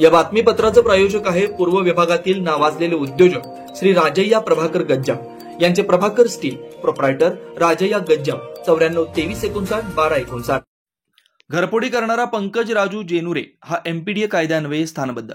या बातमीपत्राचं प्रायोजक आहे पूर्व विभागातील नावाजलेले उद्योजक श्री राजय्या प्रभाकर गज्जाम यांचे प्रभाकर स्टील, प्रोप्रायटर राजय्या गज्जाम, 94 घरफोडी करणारा पंकज राजू जेनुरे हा एमपीडीए कायद्यान्वये स्थानबद्ध.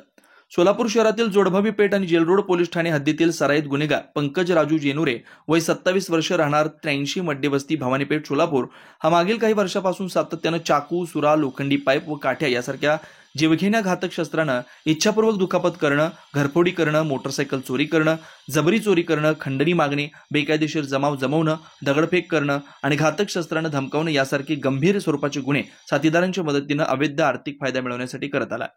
सोलापूर शहरातील जोडभावी पेठ आणि जेलरोड पोलीस ठाणे हद्दीतील सराईत गुन्हेगार पंकज राजू जेनुरे वय 27 वर्ष, राहणार 83 मड्डेवस्ती, भवानीपेठ, सोलापूर हा मागील काही वर्षापासून सातत्यानं चाकू, सुरा, लोखंडी पाईप व काठ्या यासारख्या जीवघेण्या घातक शस्त्रानं इच्छापूर्वक दुखापत करणं, घरफोडी करणं, मोटरसायकल चोरी करणं, जबरी चोरी करणं, खंडणी मागणे, बेकायदेशीर जमाव जमवणं, दगडफेक करणं आणि घातक शस्त्रानं धमकावणं यासारखे गंभीर स्वरूपाचे गुन्हे साथीदारांच्या मदतीनं अवैध आर्थिक फायदा मिळवण्यासाठी करत आला.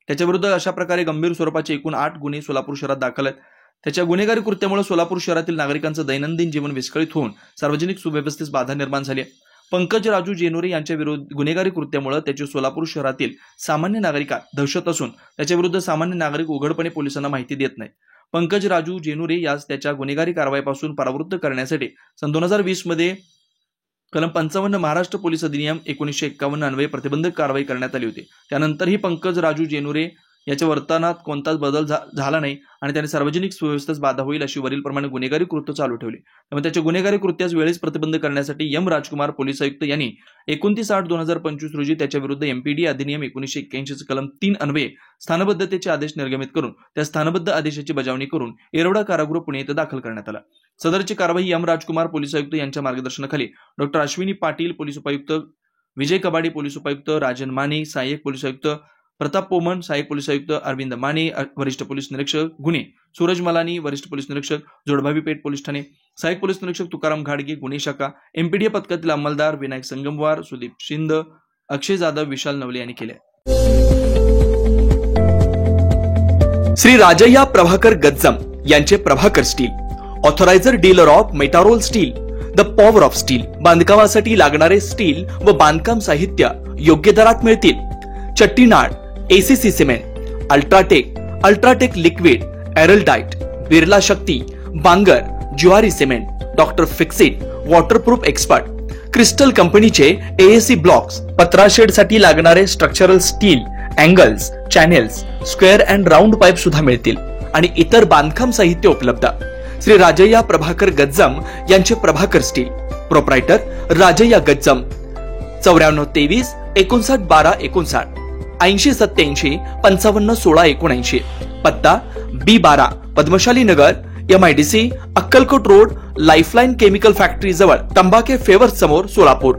त्याच्याविरुद्ध अशा प्रकारे गंभीर स्वरूपाचे एकूण 8 गुन्हे सोलापूर शहरात दाखल आहेत. त्याच्या गुन्हेगारी कृत्यामुळे सोलापूर शहरातील नागरिकांचं दैनंदिन जीवन विस्कळीत होऊन सार्वजनिक सुव्यवस्थेस बाधा निर्माण झाली आहे. पंकज राजू जेनुरे यांच्या विरुद्ध गुन्हेगारी कृत्यामुळे त्याची सोलापूर शहरातील सामान्य नागरिकात दहशत असून त्याच्या विरुद्ध सामान्य नागरिक उघडपणे पोलिसांना माहिती देत नाहीत. पंकज राजू जेनुरे यास त्याच्या गुन्हेगारी कारवाईपासून परावृत्त करण्यासाठी सन 2020 मध्ये कलम 55 महाराष्ट्र पोलीस अधिनियम 1951 अन्वये प्रतिबंधक कारवाई करण्यात आली होती. त्यानंतरही पंकज राजू जेनुरे याच्या वर्तनात कोणताच बदल झाला नाही आणि त्याने सार्वजनिक सुव्यवस्थेस बाधा होईल अशी वरीलप्रमाणे गुन्हेगारी कृत्य चालू ठेवली. त्यामुळे त्याच्या गुन्हेगारी कृत्यास वेळेस प्रतिबंध करण्यासाठी एम राजकुमार पोलीस आयुक्त यांनी 29/8/2025 रोजी त्याच्या विरुद्ध एमपीडी अधिनियम 1981 कलम 3 अन्वये स्थानबद्धतेचे आदेश निर्गमित करून त्या स्थानबद्ध आदेशाची बजावणी करून येरवडा कारागृह पुणे येथे दाखल करण्यात आला. सदरची कारवाई एम राजकुमार पोलीस आयुक्त यांच्या मार्गदर्शनाखाली डॉक्टर अश्विनी पाटील पोलीस उपायुक्त, विजय कबाडी पोलीस उपायुक्त, राजन माने सहाय्यक पोलीस आयुक्त, प्रताप पोमन सहाय्यक पोलीस आयुक्त, अरविंद माने वरिष्ठ पोलीस निरीक्षक गुन्हे, सूरज मलानी वरिष्ठ पोलीस निरीक्षक, जोडभावी पेठ पोलीस ठाणे, सहाय्यक पोलीस निरीक्षक तुकाराम घाडगे गुन्हे शाखा, एमपीडीए पथकातील अंमलदार विनायक संगमवार, सुदीप शिंद, अक्षय जाधव, विशाल नवले यांनी केले. श्री राजय्या प्रभाकर गज्जाम यांचे Prabhakar steel, authorised dealer of Metarol steel, the power of steel. बांधकामासाठी लागणारे स्टील व बांधकाम साहित्य योग्य दरात मिळतील. Chettinad, ACC cement, UltraTech liquid, Araldite, Birla Shakti, Bangur, Zuari cement, doctor Fixit, waterproof expert, crystal कंपनीचे एएसी ब्लॉक्स, पत्रा शेडसाठी लागणारे structural steel, angles, channels, square and round pipe सुद्धा मिळतील आणि इतर बांधकाम साहित्य उपलब्ध. श्री राजय्या प्रभाकर गज्जाम यांचे प्रभाकर स्टील, प्रोप्रायटर राजय्या गज्जाम, 94 23 59 12 59, 80 87 55 16 79, पत्ता B12 पद्मशाली नगर, MIDC, Akkalkot road, lifeline chemical factory जवळ, तंबाखे फेवर्स समोर, सोलापूर.